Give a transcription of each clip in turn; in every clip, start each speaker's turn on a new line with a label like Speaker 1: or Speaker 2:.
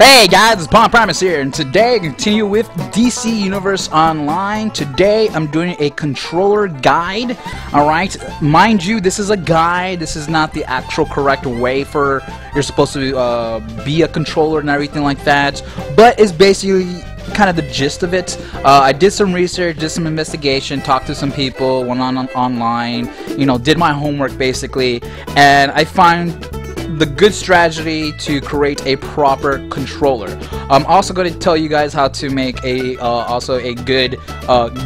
Speaker 1: Hey guys, it's Primus here, and today I continue with DC Universe Online. Today I'm doing a controller guide. Alright, mind you, this is a guide. This is not the actual correct way for you're supposed to be a controller and everything like that, but it's basically kind of the gist of it. I did some research, did some investigation, talked to some people, went on online, you know, did my homework basically, and I find the good strategy to create a proper controller. I'm also going to tell you guys how to make a also a good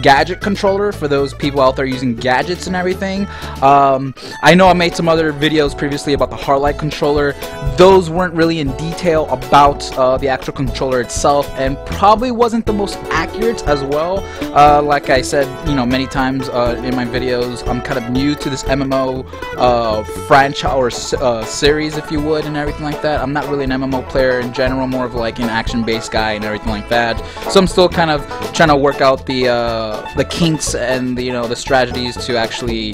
Speaker 1: gadget controller for those people out there using gadgets and everything. I know I made some other videos previously about the Heartlight controller. Those weren't really in detail about the actual controller itself, and probably wasn't the most accurate as well. Like I said, you know, many times in my videos, I'm kind of new to this MMO franchise or series, if you would, and everything like that. I'm not really an MMO player in general, more of like an action-based guy and everything like that. So I'm still kind of trying to work out the kinks and the strategies to actually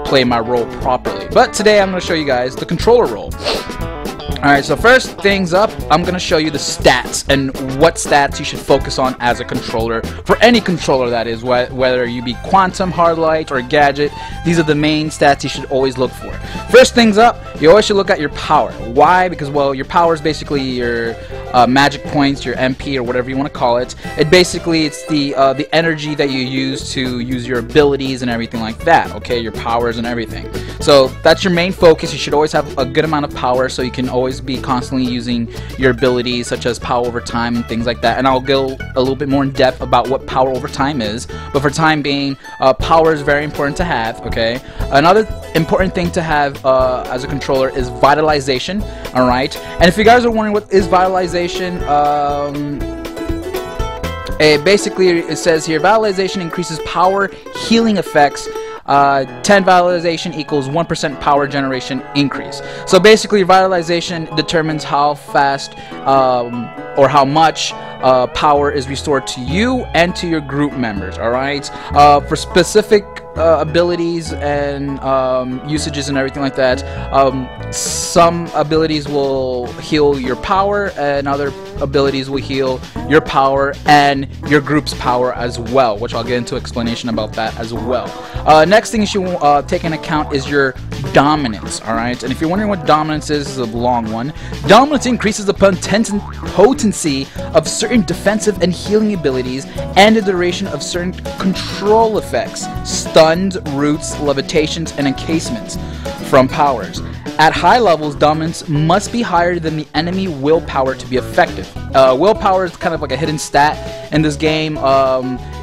Speaker 1: play my role properly. But today I'm going to show you guys the controller role. Alright, so first things up, I'm going to show you the stats and what stats you should focus on as a controller, for any controller that is, whether you be Quantum, Hardlight, or Gadget. These are the main stats you should always look for. First things up, you always should look at your power. Why? Because, well, your power is basically your magic points, your MP, or whatever you want to call it. It's the energy that you use to use your abilities and everything like that, okay, your powers and everything. So that's your main focus. You should always have a good amount of power, so you can always be constantly using your abilities, such as power over time and things like that. And I'll go a little bit more in depth about what power over time is, but for time being, power is very important to have, okay? Another important thing to have as a controller is vitalization. Alright, and if you guys are wondering what is vitalization, basically it says here, vitalization increases power healing effects. 10 vitalization equals 1% power generation increase. So basically, vitalization determines how fast or how much power is restored to you and to your group members. Alright, for specific abilities and usages and everything like that, some abilities will heal your power, and other abilities will heal your power and your group's power as well, which I'll get into explanation about that as well. Next thing you should take into account is your dominance. Alright, and if you're wondering what dominance is, this is a long one. Dominance increases the potency of certain defensive and healing abilities and the duration of certain control effects, stuns, roots, levitations, and encasements from powers. At high levels, dominance must be higher than the enemy willpower to be effective. Willpower is kind of like a hidden stat in this game.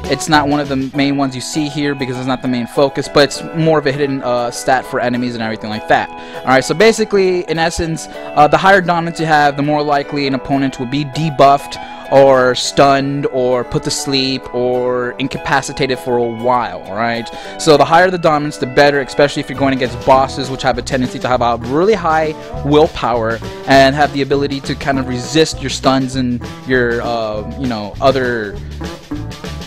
Speaker 1: It's not one of the main ones you see here because it's not the main focus, but it's more of a hidden stat for enemies and everything like that. Alright, so basically, in essence, the higher dominance you have, the more likely an opponent will be debuffed, or stunned, or put to sleep, or incapacitated for a while. Alright, so the higher the dominance, the better, especially if you're going against bosses, which have a tendency to have a really high willpower and have the ability to kind of resist your stuns and your other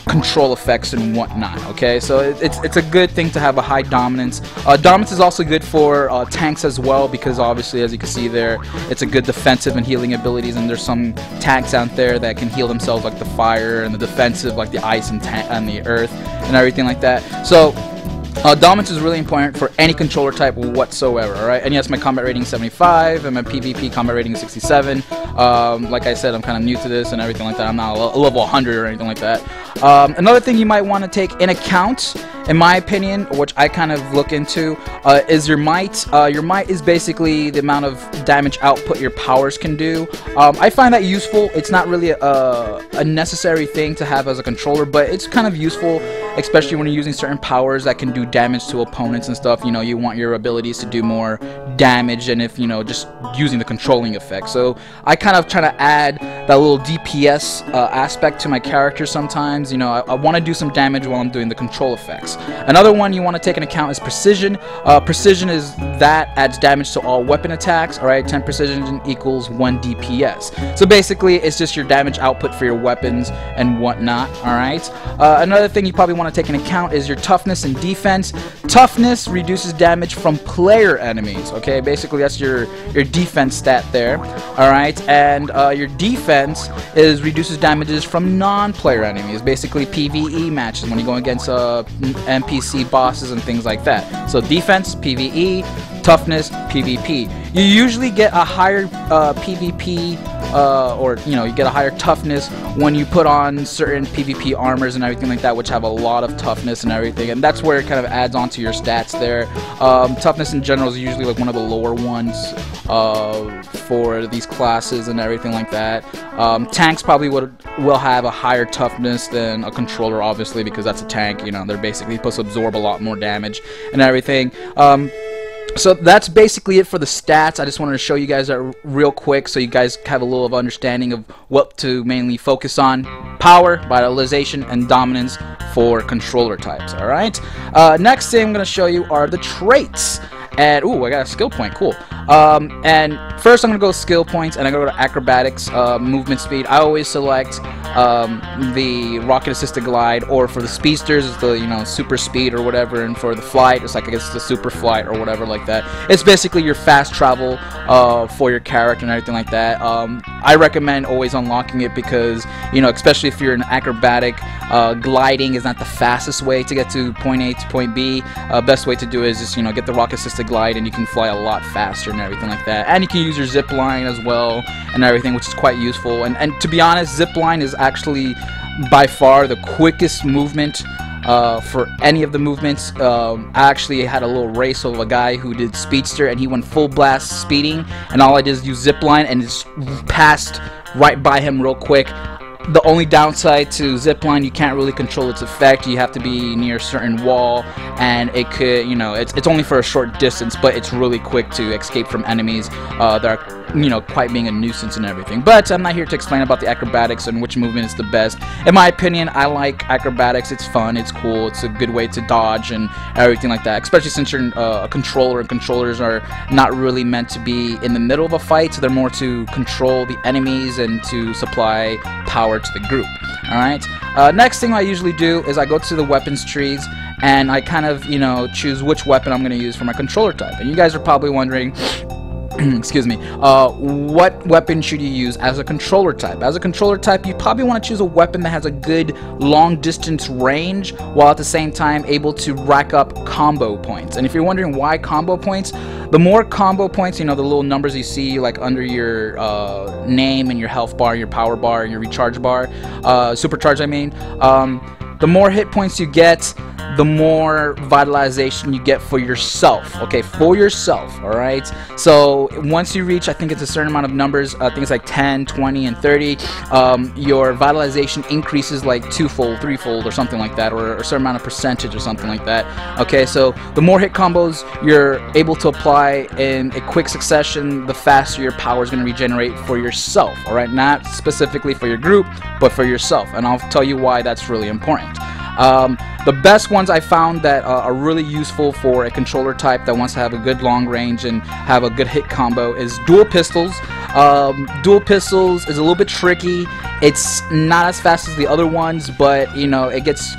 Speaker 1: control effects and whatnot. Okay, so it's a good thing to have a high dominance. Dominance is also good for tanks as well, because obviously, as you can see there, it's a good defensive and healing abilities, and there's some tanks out there that can heal themselves, like the fire, and the defensive like the ice and the earth and everything like that. So dominance is really important for any controller type whatsoever. Alright, and yes, my combat rating is 75 and my PvP combat rating is 67. Like I said, I'm kind of new to this and everything like that. I'm not a level 100 or anything like that. Another thing you might want to take in account, in my opinion, which I kind of look into, is your might. Your might is basically the amount of damage output your powers can do. I find that useful. It's not really a necessary thing to have as a controller, but it's kind of useful, especially when you're using certain powers that can do damage to opponents and stuff. You know, you want your abilities to do more damage, and if, just using the controlling effect. So I kind of try to add that little DPS aspect to my character sometimes. I want to do some damage while I'm doing the control effects. Another one you want to take into account is precision. Precision is that adds damage to all weapon attacks. All right, 10 precision equals 1 DPS. So basically, it's just your damage output for your weapons and whatnot. All right. Another thing you probably want to take into account is your toughness and defense. Toughness reduces damage from player enemies. Okay, basically that's your defense stat there. All right, and your defense reduces damages from non-player enemies. Basically PvE matches when you go against NPC bosses and things like that. So defense, PvE, toughness, PvP. You usually get a higher PvP or you get a higher toughness when you put on certain PvP armors and everything like that, which have a lot of toughness and everything, and that's where it kind of adds on to your stats there. Toughness in general is usually like one of the lower ones for these classes and everything like that. Tanks probably will have a higher toughness than a controller, obviously, because that's a tank. They're basically supposed to absorb a lot more damage and everything. So that's basically it for the stats. I just wanted to show you guys that real quick so you guys have a little of understanding of what to mainly focus on. Power, vitalization, and dominance for controller types. Alright? Next thing I'm going to show you are the traits. And, ooh, I got a skill point. Cool. And first I'm going to go skill points, and I'm going to go to acrobatics, movement speed. I always select the rocket assisted glide, or for the speedsters it's the super speed or whatever, and for the flight it's like, I guess, the super flight or whatever like that. It's basically your fast travel for your character and everything like that. I recommend always unlocking it because especially if you're an acrobatic, gliding is not the fastest way to get to point A to point B. Best way to do it is just get the rocket assisted glide, and you can fly a lot faster and everything like that. And you can use your zip line as well and everything, which is quite useful. And to be honest, zip line is actually by far the quickest movement for any of the movements. I actually had a little race of a guy who did speedster, and he went full blast speeding, and all I did is use zip line and just passed right by him real quick. The only downside to zipline, you can't really control its effect. You have to be near a certain wall, and it could, it's only for a short distance, but it's really quick to escape from enemies that are, quite being a nuisance and everything. But I'm not here to explain about the acrobatics and which movement is the best. In my opinion, I like acrobatics. It's fun, it's cool, it's a good way to dodge and everything like that, especially since you're a controller, and controllers are not really meant to be in the middle of a fight, so they're more to control the enemies and to supply power to the group. Alright, next thing I usually do is I go to the weapons trees, and I kind of choose which weapon I'm going to use for my controller type. And you guys are probably wondering excuse me, what weapon should you use as a controller type? As a controller type, you probably want to choose a weapon that has a good long distance range, while at the same time able to rack up combo points. And if you're wondering why combo points, the more combo points, the little numbers you see like under your name and your health bar, your power bar, your recharge bar, supercharge I mean, the more hit points you get, the more vitalization you get for yourself. Okay, for yourself. Alright, so once you reach, I think it's a certain amount of numbers, I think it's like 10, 20, and 30, your vitalization increases like twofold, threefold, or something like that, or a certain amount of percentage or something like that. Okay, so the more hit combos you're able to apply in a quick succession, the faster your power is going to regenerate for yourself. Alright, not specifically for your group, but for yourself, and I'll tell you why that's really important. The best ones I found that are really useful for a controller type that wants to have a good long range and have a good hit combo is dual pistols. Dual pistols is a little bit tricky. It's not as fast as the other ones, but it gets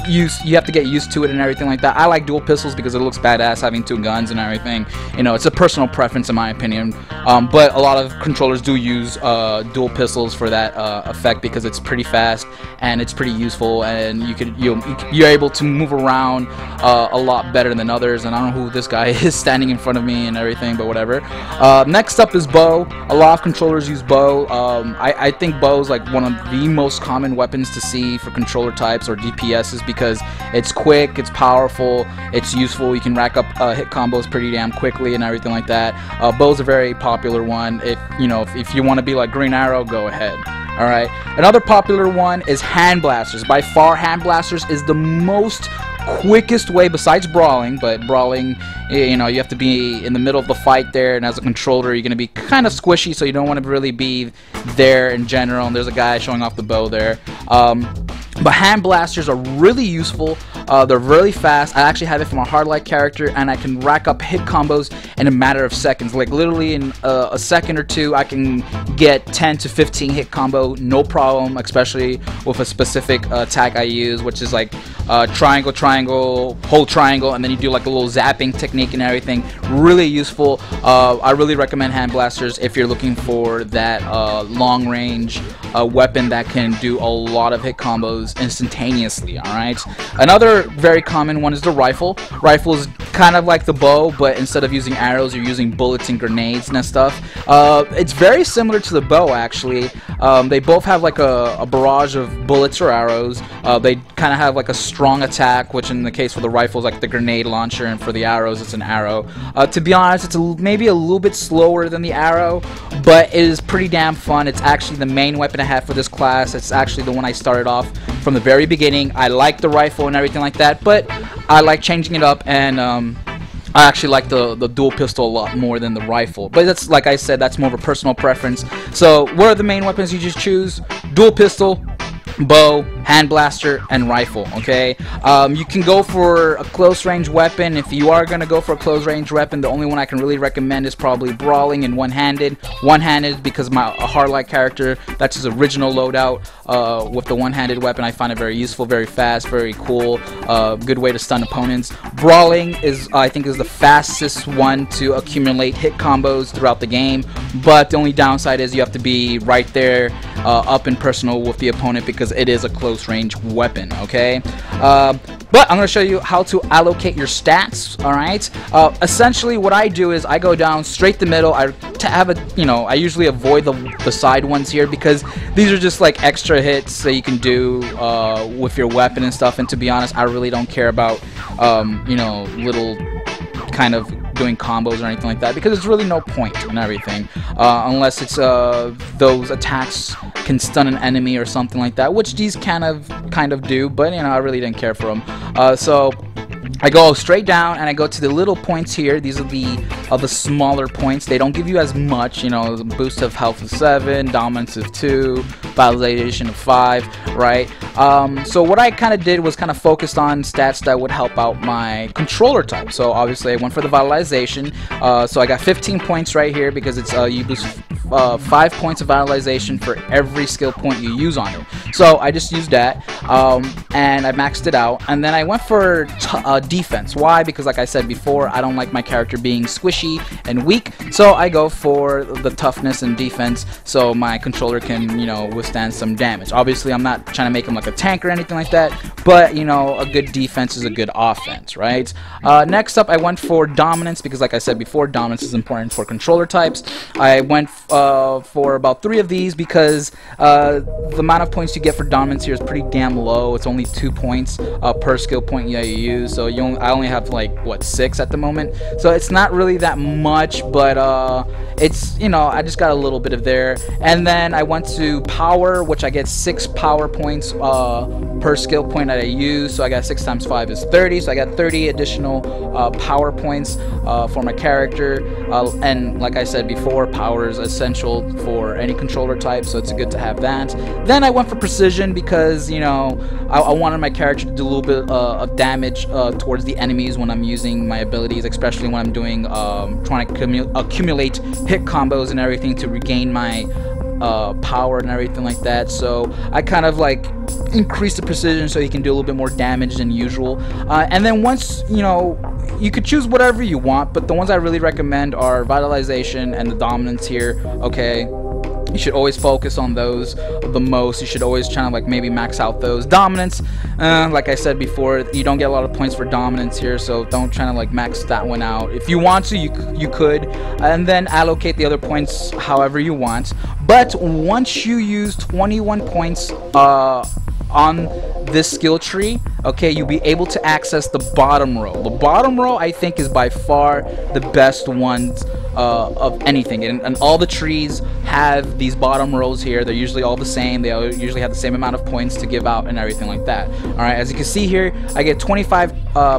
Speaker 1: you have to get used to it and everything like that. I like dual pistols because it looks badass having two guns and everything. It's a personal preference in my opinion, but a lot of controllers do use dual pistols for that effect because it's pretty fast and it's pretty useful, and you're able to move around a lot better than others. And I don't know who this guy is standing in front of me and everything, but whatever. Next up is bow. A lot of controllers use bow. I think bow is like one of the most common weapons to see for controller types or DPSs, because it's quick, it's powerful, it's useful. You can rack up hit combos pretty damn quickly and everything like that. Bow's a very popular one. If you want to be like Green Arrow, go ahead. Alright, another popular one is hand blasters. By far, hand blasters is the most quickest way besides brawling, but brawling, you have to be in the middle of the fight there, and as a controller you're going to be kind of squishy, so you don't want to really be there in general. And there's a guy showing off the bow there. But hand blasters are really useful They're really fast. I actually have it from a hardlight character, and I can rack up hit combos in a matter of seconds. Like literally in a second or two, I can get 10 to 15 hit combo, no problem, especially with a specific attack I use, which is like triangle, triangle, hold triangle, and then you do like a little zapping technique and everything. Really useful. I really recommend hand blasters if you're looking for that long range weapon that can do a lot of hit combos instantaneously. Alright, another very common one is the rifle. Rifle is kind of like the bow, but instead of using arrows, you're using bullets and grenades and stuff. It's very similar to the bow, actually. They both have like a barrage of bullets or arrows. They kind of have like a strong attack, which in the case for the rifle is like the grenade launcher, and for the arrows it's an arrow. To be honest, it's maybe a little bit slower than the arrow, but it is pretty damn fun. It's actually the main weapon I have for this class. It's actually the one I started off from the very beginning. I like the rifle and everything like that, but I like changing it up, and I actually like the dual pistol a lot more than the rifle. But that's, like I said, that's more of a personal preference. So what are the main weapons you just choose? Dual pistol, bow, hand blaster, and rifle. Okay, you can go for a close range weapon. If you are going to go for a close range weapon, the only one I can really recommend is probably brawling and one-handed. One-handed because my hardlight character, that's his original loadout. With the one-handed weapon, I find it very useful, very fast, very cool, good way to stun opponents. Brawling is, I think, is the fastest one to accumulate hit combos throughout the game, but the only downside is you have to be right there, up and personal with the opponent, because it is a close range weapon. Okay, but I'm going to show you how to allocate your stats. All right, essentially what I do is I go down straight the middle. I have a, I usually avoid the side ones here, because these are just like extra hits that you can do with your weapon and stuff. And to be honest, I really don't care about little kind of doing combos or anything like that, because there's really no point in everything unless it's those attacks can stun an enemy or something like that, which these kind of do, but I really didn't care for them. So I go straight down and I go to the little points here. These are the smaller points. They don't give you as much, boost of health of 7, dominance of 2, vitalization of 5, right? So what I kind of did was kind of focused on stats that would help out my controller type. So obviously I went for the vitalization. So I got 15 points right here, because it's you boost 5 points of vitalization for every skill point you use on it. So I just used that, and I maxed it out. And then I went for defense. Why? Because like I said before, I don't like my character being squishy and weak, so I go for the toughness and defense, so my controller can withstand some damage. Obviously I'm not trying to make him like a tank or anything like that, but a good defense is a good offense, right? Next up I went for dominance, because like I said before, dominance is important for controller types. I went for about 3 of these, because the amount of points you get for dominance here is pretty damn low. It's only 2 points per skill point you use, so I only have like what, 6 at the moment, so it's not really that much, but it's I just got a little bit of there. And then I went to power, which I get 6 power points per skill point that I use, so I got 6 times 5 is 30, so I got 30 additional power points for my character. And like I said before, power is essential for any controller type, so it's good to have that. Then I went for precision, because I wanted my character to do a little bit of damage towards the enemies when I'm using my abilities, especially when I'm doing trying to accumulate hit combos and everything to regain my power and everything like that. So I kind of like increase the precision so you can do a little bit more damage than usual. And then once you could choose whatever you want, but the ones I really recommend are vitalization and the dominance here. Okay, you should always focus on those the most. You should always try to like maybe max out those. Dominance, like I said before, you don't get a lot of points for dominance here, so don't try to like max that one out. If you want to, you could, and then allocate the other points however you want. But once you use 21 points on this skill tree, okay, you'll be able to access the bottom row. The bottom row, I think, is by far the best ones of anything, and all the trees have these bottom rows here. They're usually all the same. They usually have the same amount of points to give out and everything like that. Alright, as you can see here, I get 25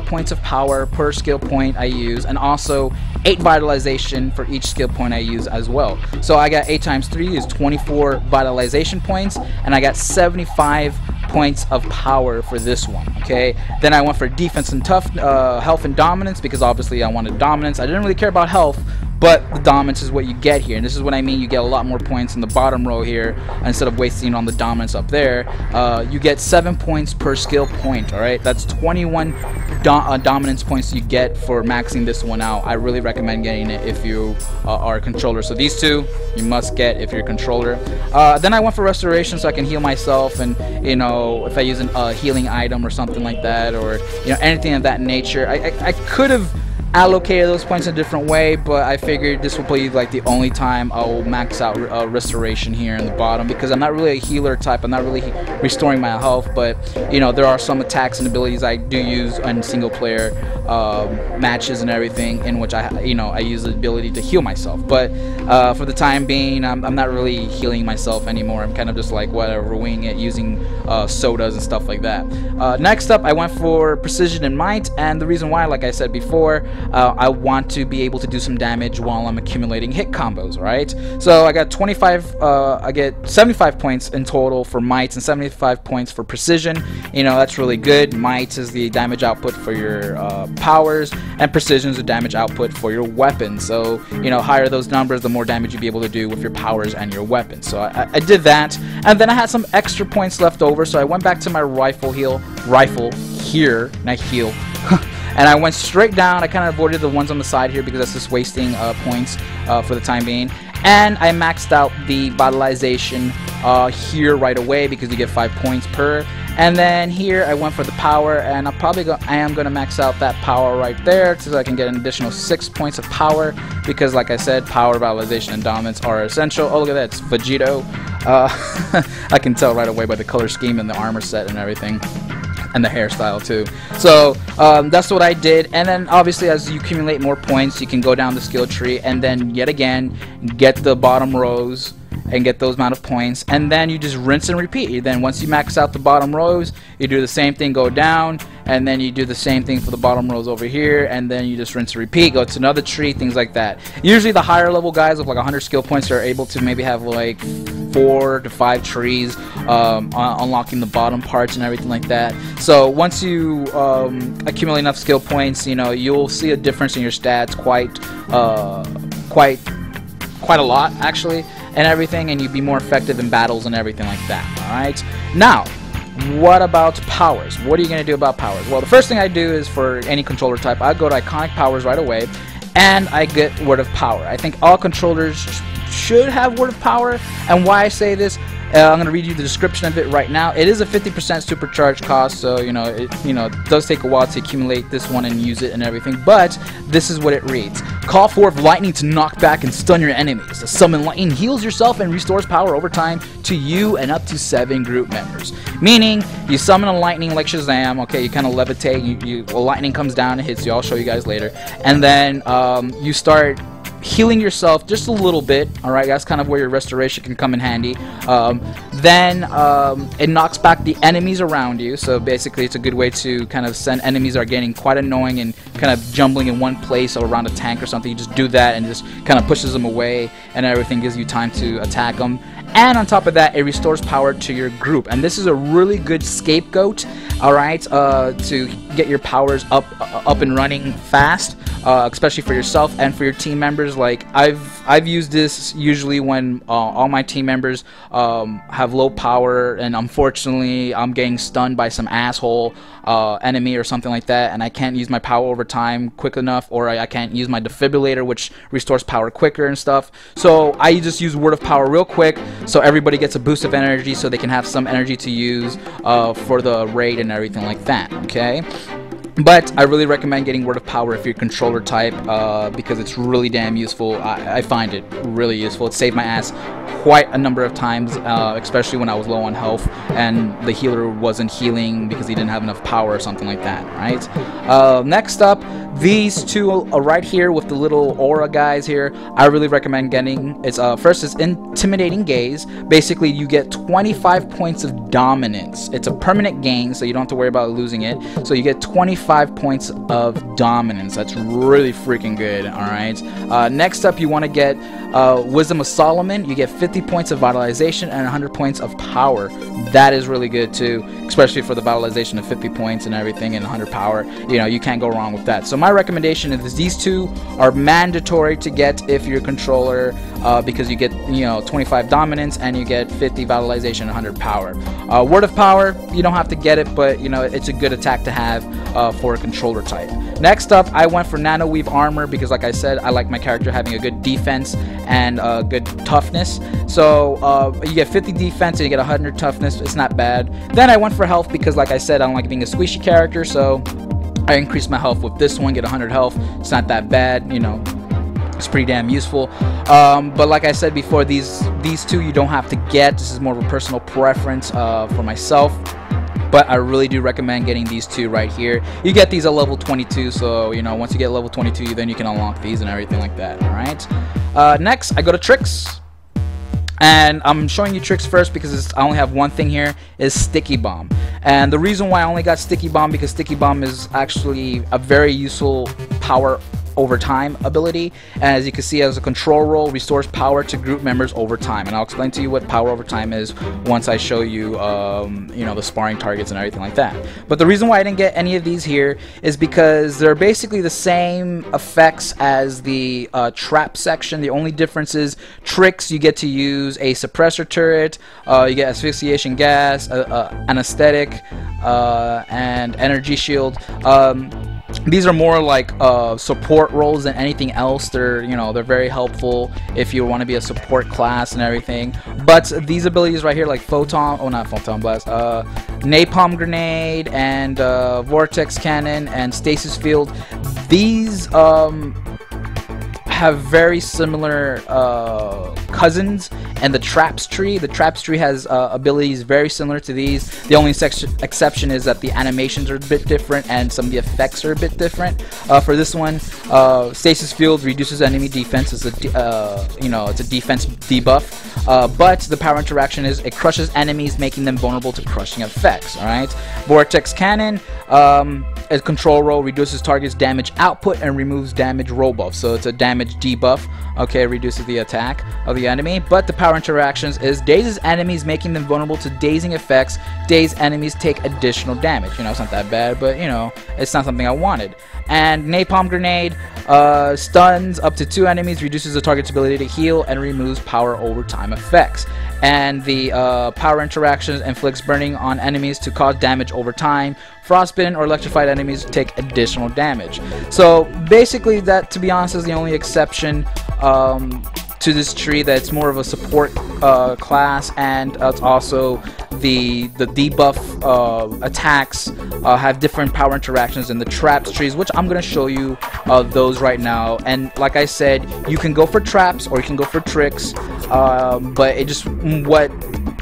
Speaker 1: points of power per skill point I use, and also 8 vitalization for each skill point I use as well. So I got 8 times 3 is 24 vitalization points, and I got 75 points of power for this one. Okay, then I went for defense and tough, health and dominance, because obviously I wanted dominance. I didn't really care about health, but the dominance is what you get here, and this is what I mean. You get a lot more points in the bottom row here instead of wasting on the dominance up there. You get 7 points per skill point. All right, that's 21 dominance points you get for maxing this one out. I really recommend getting it if you are a controller. So these two you must get if you're a controller. Then I went for restoration, so I can heal myself, and you know, if I use a healing item or something like that, or you know, anything of that nature. I could have allocated those points in a different way, but I figured this will be like the only time I'll max out restoration here in the bottom, because I'm not really a healer type. I'm not really restoring my health, but you know, there are some attacks and abilities I do use in single player matches and everything, in which I use the ability to heal myself. But for the time being, I'm not really healing myself anymore. I'm kind of just like whatever, winging it using sodas and stuff like that. Next up, I went for precision and might, and the reason why, like I said before, I want to be able to do some damage while I'm accumulating hit combos, right? So I got 25, I get 75 points in total for might and 75 points for precision. You know, that's really good. Might is the damage output for your powers, and precision is the damage output for your weapons. So, you know, higher those numbers, the more damage you'll be able to do with your powers and your weapons. So I did that, and then I had some extra points left over, so I went back to my rifle here, not heal. And I went straight down. I kind of avoided the ones on the side here because that's just wasting points for the time being. And I maxed out the vitalization here right away because you get 5 points per. And then here I went for the power, and I am gonna max out that power right there so I can get an additional 6 points of power, because like I said, power, vitalization, and dominance are essential. Oh, look at that, it's Vegito. I can tell right away by the color scheme and the armor set and everything, and the hairstyle too. So that's what I did. And then obviously, as you accumulate more points, you can go down the skill tree and then yet again get the bottom rows and get those amount of points, and then you just rinse and repeat. Then once you max out the bottom rows, you do the same thing, go down, and then you do the same thing for the bottom rows over here, and then you just rinse and repeat, go to another tree, things like that. Usually the higher level guys with like 100 skill points are able to maybe have like 4 to 5 trees, unlocking the bottom parts and everything like that. So once you accumulate enough skill points, you know, you'll see a difference in your stats quite a lot actually, and everything, and you'd be more effective in battles and everything like that. Alright, now what about powers? What are you going to do about powers? Well, the first thing I do is, for any controller type, I go to iconic powers right away, and I get word of power. I think all controllers should have word of power, and why I say this, I'm going to read you the description of it right now. It is a 50% supercharge cost, so it does take a while to accumulate this one and use it and everything, but this is what it reads. Call forth lightning to knock back and stun your enemies. Summon lightning heals yourself and restores power over time to you and up to 7 group members. Meaning, you summon a lightning like Shazam, okay, you kind of levitate, lightning comes down and hits you, I'll show you guys later, and then you start healing yourself just a little bit. Alright, that's kind of where your restoration can come in handy. Then it knocks back the enemies around you, so basically it's a good way to kind of send enemies that are getting quite annoying and kind of jumbling in one place or around a tank or something. You just do that and just kind of pushes them away, and everything gives you time to attack them. And on top of that, it restores power to your group, and this is a really good scapegoat, alright, to get your powers up and running fast, especially for yourself and for your team members. Like I've used this usually when all my team members have low power, and unfortunately I'm getting stunned by some asshole enemy or something like that, and I can't use my power over time quick enough, or I can't use my defibrillator, which restores power quicker and stuff. So I just use word of power real quick, so everybody gets a boost of energy, so they can have some energy to use for the raid and everything like that. Okay, but I really recommend getting word of power if you're a controller type, because it's really damn useful. I find it really useful. It saved my ass quite a number of times, especially when I was low on health and the healer wasn't healing because he didn't have enough power or something like that, right? Next up, These two right here with the little aura guys here, I really recommend getting. It's first is Intimidating Gaze. Basically, you get 25 points of dominance. It's a permanent gain, so you don't have to worry about losing it. So you get 25 points of dominance. That's really freaking good. All right. Next up, you want to get Wisdom of Solomon. You get 50 points of vitalization and 100 points of power. That is really good too, especially for the vitalization of 50 points and everything and 100 power. You know, you can't go wrong with that. So my recommendation is these two are mandatory to get if you're a controller, because you get, you know, 25 dominance and you get 50 vitalization and 100 power. Word of Power, you don't have to get it, but you know, it's a good attack to have for a controller type. Next up, I went for Nano Weave Armor because, like I said, I like my character having a good defense and good toughness. So you get 50 defense and you get 100 toughness. It's not bad. Then I went for health because, like I said, I don't like being a squishy character, so I increased my health with this one, get 100 health. It's not that bad, you know. It's pretty damn useful. But like I said before, these two you don't have to get. This is more of a personal preference for myself. But I really do recommend getting these two right here. You get these at level 22, so you know, once you get level 22, then you can unlock these and everything like that. All right. Next, I go to tricks. And I'm showing you tricks first because I only have one thing here, is Sticky Bomb. And the reason why I only got Sticky Bomb, because Sticky Bomb is actually a very useful power over time ability, and as you can see, as a control role, restores power to group members over time. And I'll explain to you what power over time is once I show you you know, the sparring targets and everything like that. But the reason why I didn't get any of these here is because they're basically the same effects as the trap section. The only difference is tricks, you get to use a suppressor turret, you get asphyxiation gas, anesthetic, and energy shield. These are more like support roles than anything else. They're, you know, they're very helpful if you want to be a support class and everything. But these abilities right here, like not Photon Blast, Napalm Grenade and Vortex Cannon and Stasis Field, these have very similar cousins. And the Traps tree has abilities very similar to these. The only exception is that the animations are a bit different and some of the effects are a bit different. For this one, Stasis Field reduces enemy defense. It's a you know, it's a defense debuff. But the power interaction is it crushes enemies, making them vulnerable to crushing effects. All right. Vortex Cannon, a control roll, reduces target's damage output and removes damage roll buff. So it's a damage debuff. Okay, reduces the attack of the enemy. But the power interactions is dazes enemies, making them vulnerable to dazing effects. Dazed enemies take additional damage. You know, it's not that bad, but you know, it's not something I wanted. And Napalm Grenade stuns up to 2 enemies, reduces the target's ability to heal, and removes power over time effects. And the power interactions inflicts burning on enemies to cause damage over time. Frostbitten or electrified enemies take additional damage. So basically, that, to be honest, is the only exception to this tree, that it's more of a support class, and it's also the debuff attacks have different power interactions than the traps trees, which I'm going to show you those right now. And like I said, you can go for traps or you can go for tricks, but it just,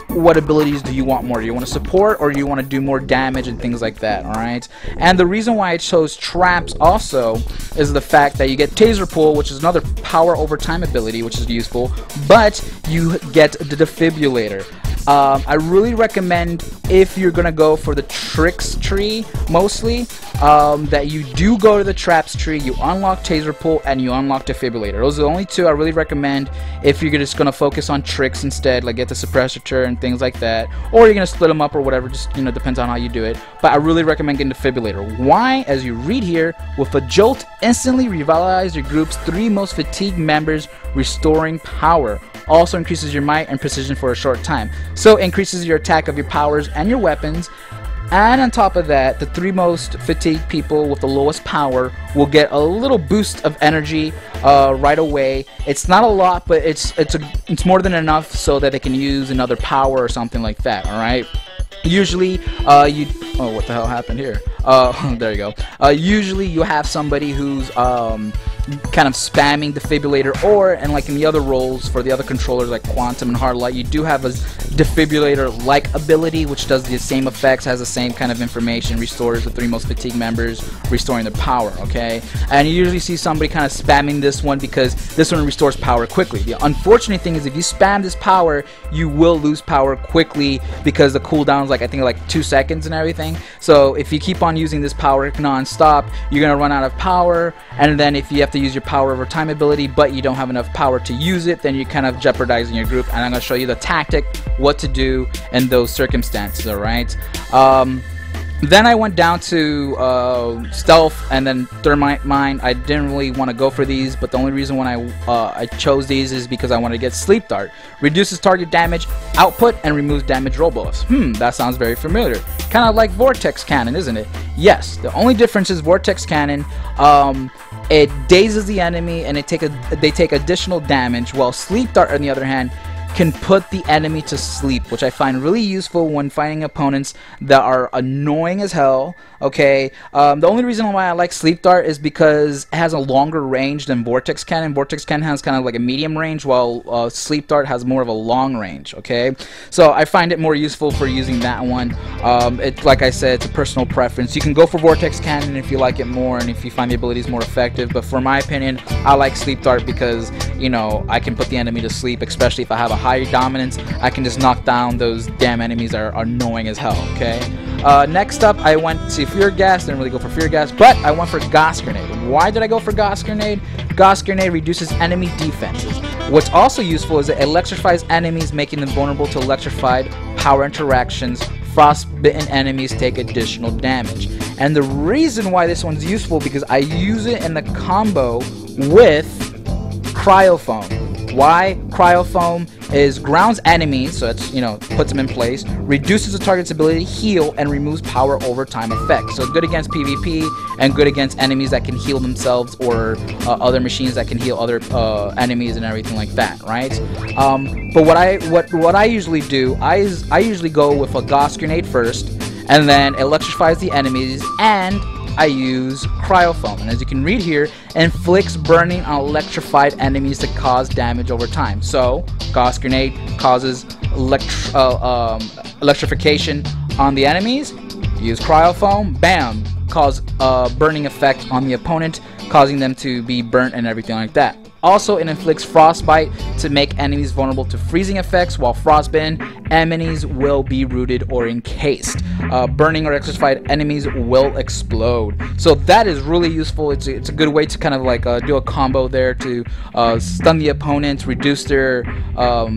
Speaker 1: what abilities do you want more? Do you want to support or do you want to do more damage and things like that? Alright, and the reason why I chose traps also is the fact that you get Taser Pull, which is another power over time ability, which is useful, but you get the Defibrillator. I really recommend, if you're gonna go for the tricks tree mostly, that you do go to the traps tree, you unlock Taser Pull, and you unlock Defibrillator. Those are the only two I really recommend if you're just gonna focus on tricks instead, like get the suppressor turret and things like that, or you're gonna split them up or whatever, just, you know, depends on how you do it. But I really recommend getting Defibrillator. Why? As you read here, with a jolt, instantly revitalize your group's 3 most fatigued members, restoring power. Also increases your might and precision for a short time. So increases your attack of your powers and your weapons. And on top of that, the 3 most fatigued people with the lowest power will get a little boost of energy right away. It's not a lot, but it's more than enough so that they can use another power or something like that. All right. Usually, what the hell happened here? There you go. Usually, you have somebody who's kind of spamming defibrillator, or and like in the other roles for the other controllers like Quantum and Hardlight, you do have a defibrillator like ability which does the same effects, has the same kind of information, restores the 3 most fatigued members, restoring their power. Okay, and you usually see somebody kind of spamming this one because this one restores power quickly. The unfortunate thing is if you spam this power, you will lose power quickly because the cooldown is like, I think, like 2 seconds and everything. So if you keep on using this power non-stop, you're gonna run out of power, and then if you have to use your power over time ability but you don't have enough power to use it, then you're kind of jeopardizing your group. And I'm gonna show you the tactic, what to do in those circumstances. All right. Then I went down to Stealth and then Thermite Mine. I didn't really want to go for these, but the only reason when I chose these is because I wanted to get Sleep Dart. Reduces target damage output and removes damage roll buffs. That sounds very familiar. Kind of like Vortex Cannon, isn't it? Yes. The only difference is Vortex Cannon, it dazes the enemy and they take additional damage, while Sleep Dart, on the other hand, can put the enemy to sleep, which I find really useful when fighting opponents that are annoying as hell. Okay, the only reason why I like Sleep Dart is because it has a longer range than Vortex Cannon. Vortex Cannon has kind of like a medium range, while Sleep Dart has more of a long range. Okay, so I find it more useful for using that one. It's like I said, it's a personal preference. You can go for Vortex Cannon if you like it more and if you find the abilities more effective, but for my opinion, I like Sleep Dart because, you know, I can put the enemy to sleep, especially if I have a higher dominance. I can just knock down those damn enemies that are annoying as hell. Okay, next up I went to Fear Gas. Didn't really go for Fear Gas, but I went for Gauss Grenade. Why did I go for Gauss Grenade? Gauss Grenade reduces enemy defenses. What's also useful is it electrifies enemies, making them vulnerable to electrified power interactions. Frostbitten enemies take additional damage. And the reason why this one's useful because I use it in the combo with Cryofoam. Why? Cryofoam is grounds enemies, so it's, you know, puts them in place, reduces the target's ability to heal, and removes power over time effects. So good against PvP and good against enemies that can heal themselves, or other machines that can heal other enemies and everything like that, right? But what I usually do, I usually go with a Gauss Grenade first, and then electrifies the enemies, and I use Cryofoam, and as you can read here, inflicts burning on electrified enemies to cause damage over time. So Gauss Grenade causes electrification on the enemies. Use Cryofoam, bam, cause burning effect on the opponent, causing them to be burnt and everything like that. Also, it inflicts frostbite to make enemies vulnerable to freezing effects, while frostbitten enemies will be rooted or encased. Burning or electrified enemies will explode. So that is really useful. It's a good way to kind of like do a combo there to stun the opponent, reduce their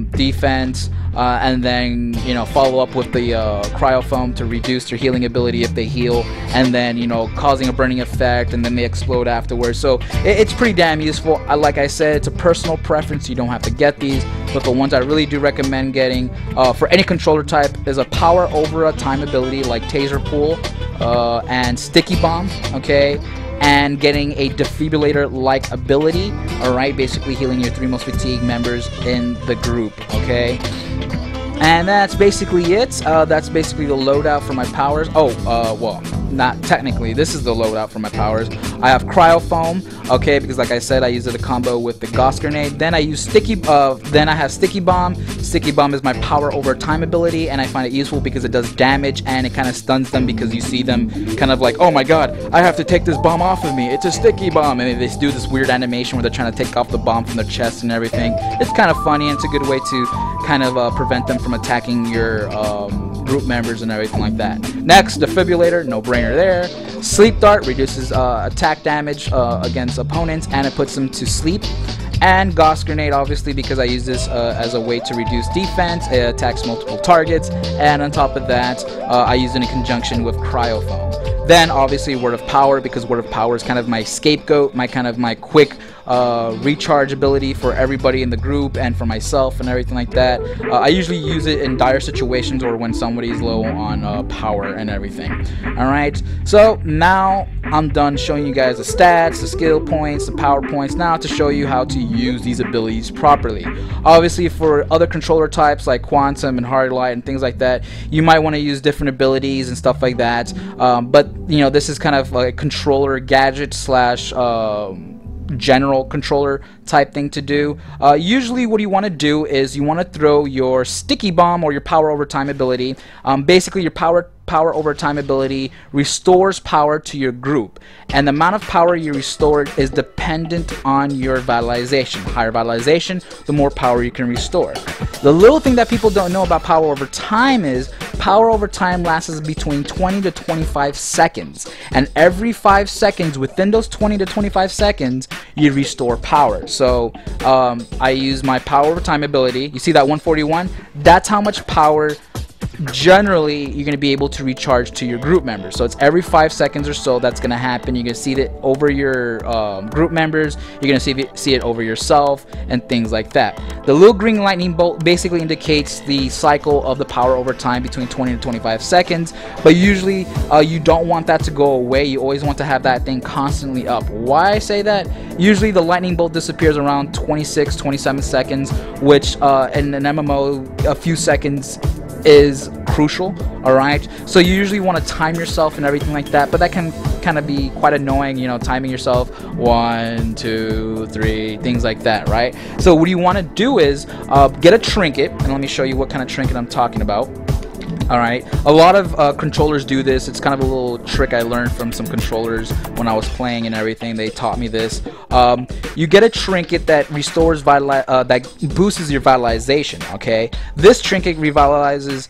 Speaker 1: defense, and then, you know, follow up with the Cryofoam to reduce their healing ability if they heal, and then, you know, causing a burning effect, and then they explode afterwards. So it's pretty damn useful. Like I said, it's a personal preference. You don't have to get these, but the ones I really do recommend getting for any controller type is a power over a time ability like Taser Pool and Sticky Bomb. Okay, and getting a defibrillator-like ability. All right, basically healing your 3 most fatigued members in the group. Okay. And that's basically it. That's basically the loadout for my powers. Well, not technically. This is the loadout for my powers. I have Cryofoam, okay, because like I said, I use it a combo with the Gauss Grenade. Then I use then I have Sticky Bomb. Sticky Bomb is my power over time ability, and I find it useful because it does damage and it kind of stuns them, because you see them kind of like, oh my god, I have to take this bomb off of me. It's a Sticky Bomb, and they do this weird animation where they're trying to take off the bomb from their chest and everything. It's kind of funny, and it's a good way to kind of prevent them from attacking your group members and everything like that. Next, Defibrillator, no brainer there. Sleep Dart reduces attack damage against opponents, and it puts them to sleep. And Gauss Grenade, obviously, because I use this as a way to reduce defense. It attacks multiple targets, and on top of that, I use it in conjunction with Cryofoam. Then, obviously, Word of Power, because Word of Power is kind of my scapegoat, my quick recharge ability for everybody in the group and for myself and everything like that. I usually use it in dire situations or when somebody's low on power and everything. Alright, so now I'm done showing you guys the stats, the skill points, the power points. Now to show you how to use these abilities properly. Obviously, for other controller types like Quantum and Hardlight and things like that, you might want to use different abilities and stuff like that, but you know, this is kind of like a controller gadget slash general controller type thing to do. Usually what you want to do is you want to throw your sticky bomb or your power over time ability. Basically your power over time ability restores power to your group, and the amount of power you restore is dependent on your vitalization. The higher vitalization, the more power you can restore. The little thing that people don't know about power over time is power over time lasts between 20 to 25 seconds, and every 5 seconds within those 20 to 25 seconds you restore power. So I use my power over time ability. You see that 141? That's how much power generally you're going to be able to recharge to your group members. So it's every 5 seconds or so that's going to happen. You're going to see it over your group members, you're going to see it over yourself, and things like that. The little green lightning bolt basically indicates the cycle of the power over time between 20 to 25 seconds, but usually you don't want that to go away. You always want to have that thing constantly up. Why I say that? Usually the lightning bolt disappears around 26-27 seconds, which in an MMO a few seconds is crucial. Alright, so you usually want to time yourself and everything like that, but that can kind of be quite annoying, you know, timing yourself 1, 2, 3, things like that, right? So what you want to do is get a trinket, and let me show you what kind of trinket I'm talking about. Alright, a lot of controllers do this. It's kind of a little trick I learned from some controllers when I was playing and everything. They taught me this. You get a trinket that restores that boosts your vitalization. Okay, this trinket revitalizes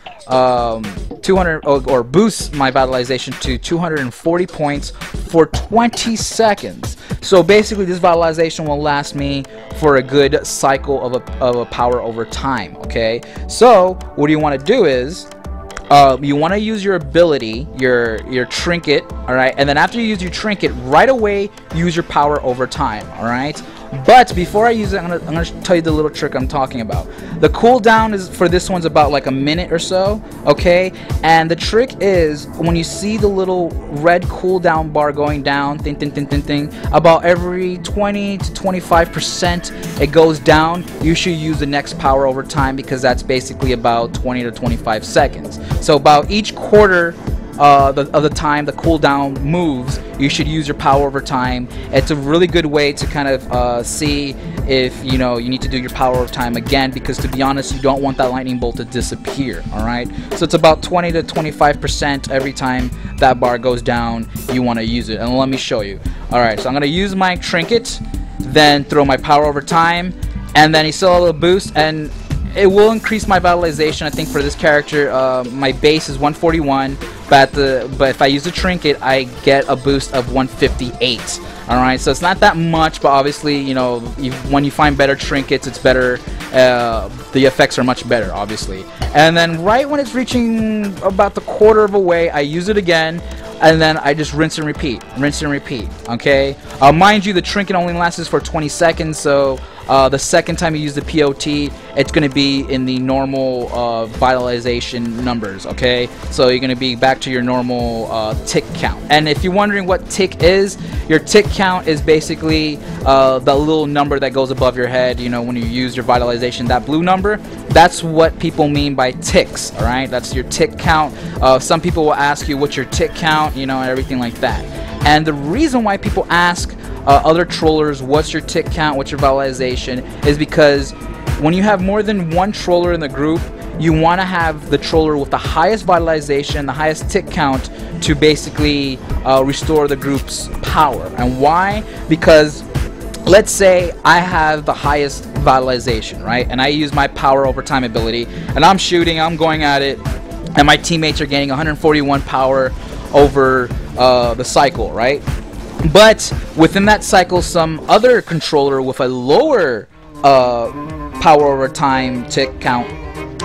Speaker 1: 200 or boosts my vitalization to 240 points for 20 seconds. So basically, this vitalization will last me for a good cycle of a power over time. Okay, so what you want to do is you want to use your ability, your trinket, all right, and then after you use your trinket, right away use your power over time, all right. But before I use it, I'm gonna tell you the little trick I'm talking about. The cooldown is for this one's about like a minute or so, okay? And the trick is when you see the little red cooldown bar going down, about every 20 to 25% it goes down. You should use the next power over time, because that's basically about 20 to 25 seconds. So about each quarter of the time the cooldown moves, you should use your power over time. It's a really good way to kind of see if you need to do your power over time again, because to be honest, you don't want that lightning bolt to disappear. All right, so it's about 20 to 25% every time that bar goes down. You want to use it, and let me show you. All right, so I'm gonna use my trinket, then throw my power over time, and then you still a little boost, and it will increase my vitalization. I think for this character, my base is 141, but if I use a trinket, I get a boost of 158. All right, so it's not that much, but obviously, when you find better trinkets, it's better. The effects are much better, obviously. And then right when it's reaching about the quarter of a way, I use it again, and then I just rinse and repeat, okay? Mind you, the trinket only lasts for 20 seconds, so the second time you use the POT, it's going to be in the normal vitalization numbers, okay? So you're going to be back to your normal tick count. And if you're wondering what tick is, your tick count is basically the little number that goes above your head, when you use your vitalization, that blue number. That's what people mean by ticks, all right? That's your tick count. Some people will ask you what's your tick count, and everything like that. And the reason why people ask other trollers what's your tick count, what's your vitalization, is because when you have more than one troller in the group, you want to have the troller with the highest vitalization, the highest tick count, to basically restore the group's power. And why? Because let's say I have the highest vitalization, right? And I use my power over time ability, and I'm shooting, I'm going at it, and my teammates are gaining 141 power over the cycle, right? But within that cycle, some other controller with a lower power over time tick count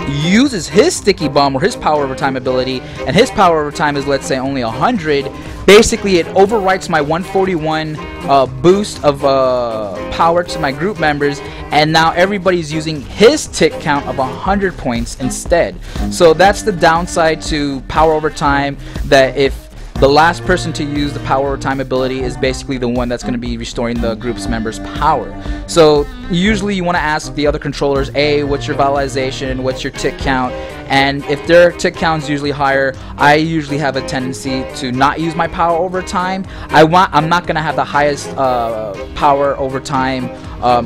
Speaker 1: uses his sticky bomb or his power over time ability, and his power over time is, let's say, only 100. Basically, it overwrites my 141 boost of power to my group members, and now everybody's using his tick count of 100 points instead. So that's the downside to power over time, that if the last person to use the power over time ability is basically the one that's going to be restoring the group's members' power. So usually you want to ask the other controllers, A, what's your vitalization, what's your tick count, and if their tick count is usually higher, I usually have a tendency to not use my power over time. I'm not going to have the highest power over time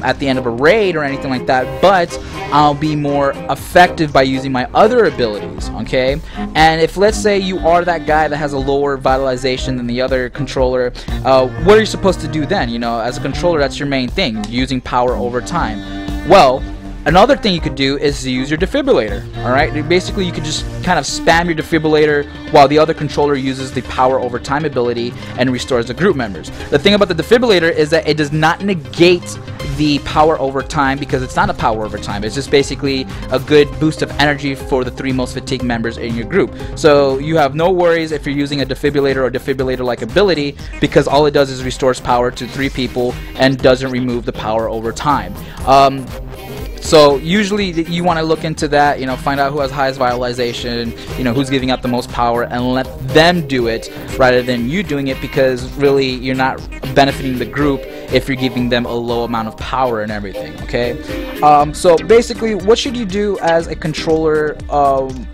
Speaker 1: at the end of a raid or anything like that, but I'll be more effective by using my other abilities, okay? And if, let's say, you are that guy that has a lower vitalization than the other controller, what are you supposed to do then? You know, as a controller, that's your main thing, using power over time. Well, another thing you could do is use your defibrillator, alright? Basically, you could just kind of spam your defibrillator while the other controller uses the power over time ability and restores the group members. The thing about the defibrillator is that it does not negate the power over time, because it's not a power over time. It's just basically a good boost of energy for the 3 most fatigued members in your group. So you have no worries if you're using a defibrillator or defibrillator-like ability, because all it does is restores power to 3 people and doesn't remove the power over time. So usually you want to look into that, you know, find out who has highest vitalization, you know, who's giving out the most power, and let them do it rather than you doing it, because really you're not benefiting the group if you're giving them a low amount of power and everything, okay? So basically, what should you do as a controller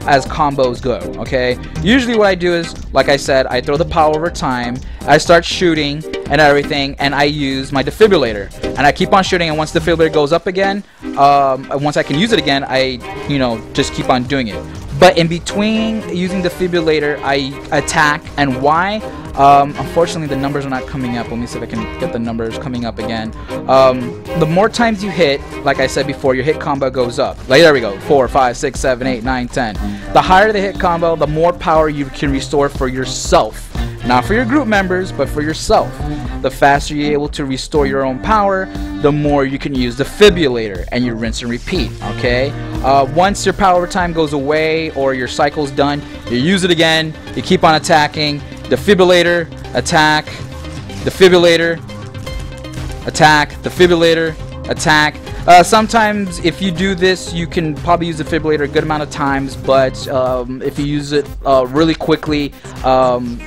Speaker 1: as combos go, okay? Usually what I do is, like I said, I throw the power over time, I start shooting and everything, and I use my defibrillator, and I keep on shooting, and once the defibrillator goes up again, once I can use it again, I, you know, just keep on doing it. But in between using the defibrillator, I attack. And why? Unfortunately, the numbers are not coming up. Let me see if I can get the numbers coming up again. The more times you hit, like I said before, your hit combo goes up. Like, there we go, 4, 5, 6, 7, 8, 9, 10. The higher the hit combo, the more power you can restore for yourself. Not for your group members, but for yourself. The faster you're able to restore your own power, the more you can use the defibrillator, and you rinse and repeat, okay? Once your power over time goes away or your cycle's done, you use it again, you keep on attacking, defibrillator, attack, defibrillator, attack, defibrillator, attack. Sometimes if you do this, you can probably use the defibrillator a good amount of times, but if you use it really quickly,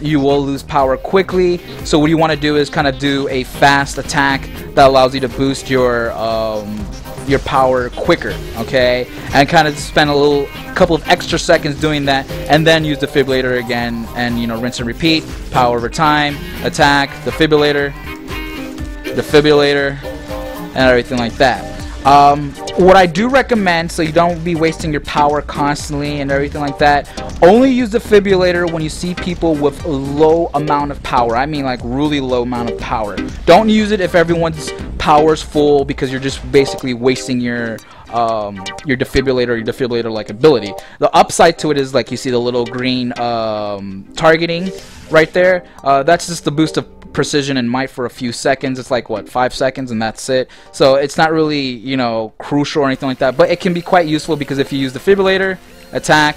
Speaker 1: you will lose power quickly. So what you want to do is kind of do a fast attack that allows you to boost your power quicker, okay? And kind of spend a couple of extra seconds doing that, and then use the defibrillator again, and, you know, rinse and repeat. Power over time, attack, defibrillator, and everything like that. What I do recommend, so you don't be wasting your power constantly and everything like that, only use the defibrillator when you see people with a low amount of power. I mean, like, really low amount of power. Don't use it if everyone's power's full, because you're just basically wasting your defibrillator-like ability. The upside to it is, like, you see the little green targeting right there. That's just the boost of precision and might for a few seconds. It's like, what, 5 seconds, and that's it. So it's not really, you know, crucial or anything like that, but it can be quite useful, because if you use defibrillator, attack,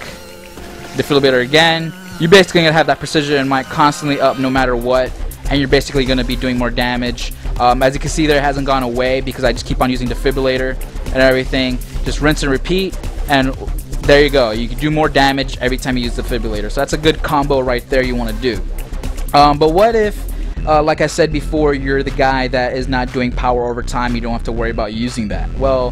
Speaker 1: defibrillator again, you're basically going to have that precision and might constantly up no matter what, and you're basically going to be doing more damage. As you can see there, it hasn't gone away because I just keep on using defibrillator and everything. Just rinse and repeat, and there you go. You can do more damage every time you use the defibrillator. So that's a good combo right there you want to do. But what if, like I said before, you're the guy that is not doing power over time? You don't have to worry about using that. Well,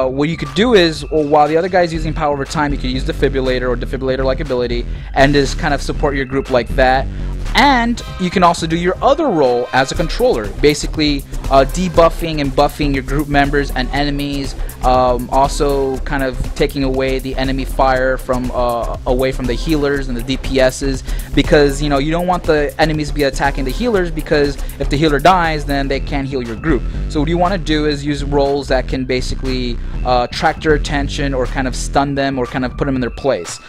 Speaker 1: what you could do is, while the other guy's using power over time, you could use defibrillator or defibrillator-like ability and just kind of support your group like that. And you can also do your other role as a controller, basically debuffing and buffing your group members and enemies, also kind of taking away the enemy fire from away from the healers and the DPSs, because, you know, you don't want the enemies to be attacking the healers, because if the healer dies, then they can't heal your group. So what you want to do is use roles that can basically attract their attention, or kind of stun them, or kind of put them in their place.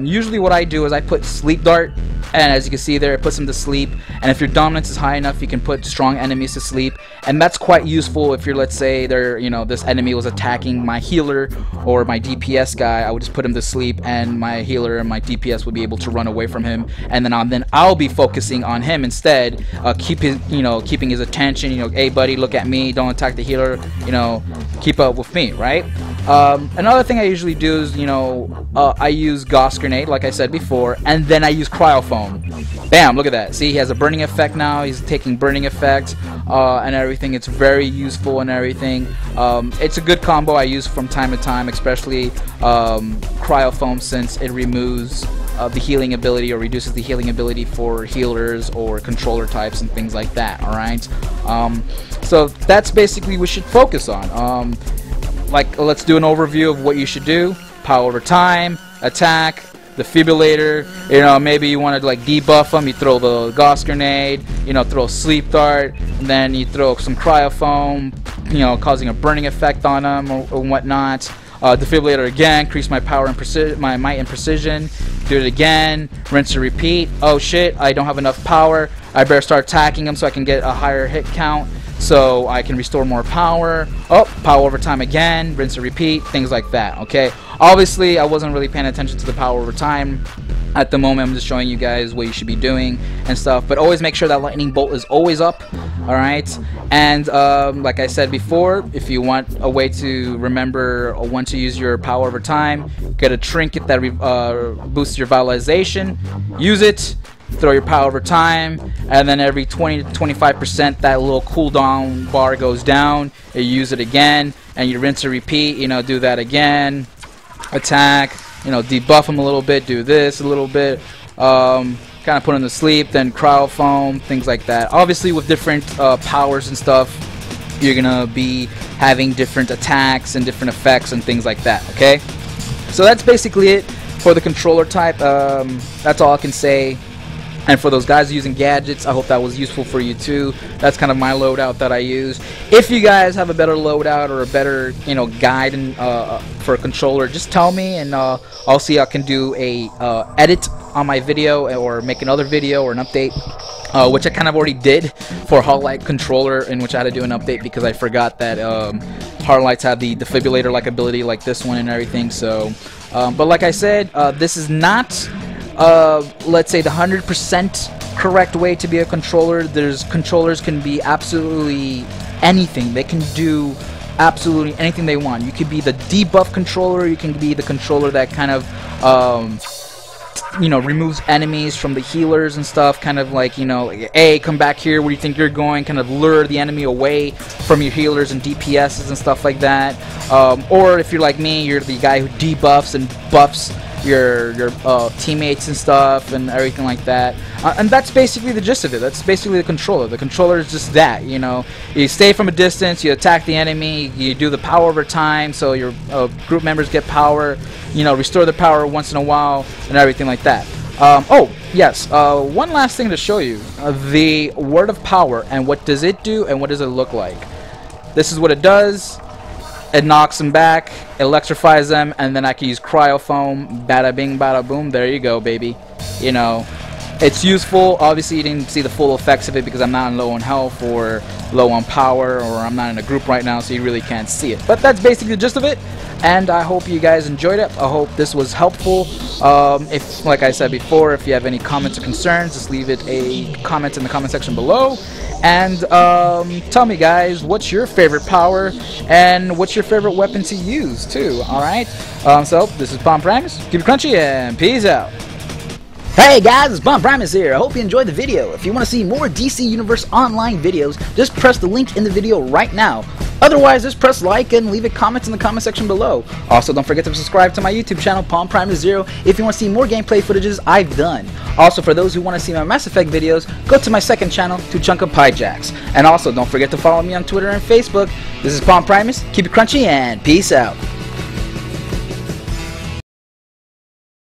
Speaker 1: Usually what I do is I put sleep dart, and as you can see there, it puts them to sleep. And if your dominance is high enough, you can put strong enemies to sleep, and that's quite useful if you're, let's say, this enemy was attacking my healer or my DPS guy. I would just put him to sleep, and my healer and my DPS would be able to run away from him, and then I'll be focusing on him instead, keeping his attention. Hey buddy, look at me, don't attack the healer, keep up with me, right? Another thing I usually do is, I use Gauss Grenade, like I said before, and then I use Cryo Foam. Bam, look at that. See, he has a burning effect now. He's taking burning effect and everything. It's very useful and everything. It's a good combo I use from time to time, especially Cryo Foam, since it removes the healing ability, or reduces the healing ability for healers or controller types and things like that. Alright, so that's basically what we should focus on. Let's do an overview of what you should do. Power over time, attack, defibrillator. Maybe you want to like debuff them. You throw the Gauss Grenade. Throw Sleep Dart, and then you throw some Cryo Foam, causing a burning effect on them or whatnot. Defibrillator again, increase my power and my might and precision. Do it again, rinse and repeat. Oh shit, I don't have enough power. I better start attacking them so I can get a higher hit count, so I can restore more power. Oh, power over time again, rinse and repeat, things like that. Okay, obviously I wasn't really paying attention to the power over time at the moment. I'm just showing you guys what you should be doing and stuff, but always make sure that lightning bolt is always up. Alright, and like I said before, if you want a way to remember when to use your power over time, get a trinket that boosts your vitalization, use it, throw your power over time, and then every 20 to 25% that little cooldown bar goes down, you use it again, and you rinse and repeat. Do that again, attack, debuff them a little bit, do this a little bit, kind of put them to sleep, then Cryo Foam, things like that. Obviously with different powers and stuff, you're gonna be having different attacks and different effects and things like that. Okay, so that's basically it for the controller type. That's all I can say. And for those guys using gadgets, I hope that was useful for you too. That's kind of my loadout that I use. If you guys have a better loadout or a better, guide for a controller, just tell me, and I'll see I can do a edit on my video, or make another video or an update, which I kind of already did for Hardlight controller, in which I had to do an update because I forgot that Hardlights have the defibrillator-like ability like this one and everything. So, but like I said, this is not let's say the 100% correct way to be a controller. Controllers can be absolutely anything. They can do absolutely anything they want. You could be the debuff controller, you can be the controller that kind of removes enemies from the healers and stuff, kind of like, hey, come back here, where do you think you're going, kind of lure the enemy away from your healers and DPSs and stuff like that. Or if you're like me, you're the guy who debuffs and buffs your teammates and stuff and everything like that. And that's basically the gist of it. That's basically the controller. The controller is just that, you stay from a distance, you attack the enemy, you do the power over time, so your group members get power, restore their power once in a while and everything like that. Oh yes, one last thing to show you, the word of power, and what does it do and what does it look like. This is what it does. It knocks them back, electrifies them, and then I can use Cryo Foam. Bada bing, bada boom. There you go, baby. It's useful. Obviously, you didn't see the full effects of it because I'm not low on health or low on power, or I'm not in a group right now, so you really can't see it. But that's basically the gist of it, and I hope you guys enjoyed it. I hope this was helpful. If, like I said before, if you have any comments or concerns, just leave it a comment in the comment section below. And tell me, guys, what's your favorite power and what's your favorite weapon to use too. Alright, so this is Primus. Keep it crunchy and peace out.
Speaker 2: Hey guys, it's Primus here. I hope you enjoyed the video. If you want to see more DC Universe online videos, just press the link in the video right now. Otherwise, just press like and leave a comment in the comment section below. Also, don't forget to subscribe to my YouTube channel, Primus0, if you want to see more gameplay footages I've done. Also, for those who want to see my Mass Effect videos, go to my second channel, To Chunk of Pie Jacks. And also, don't forget to follow me on Twitter and Facebook. This is Primus. Keep it crunchy and peace out.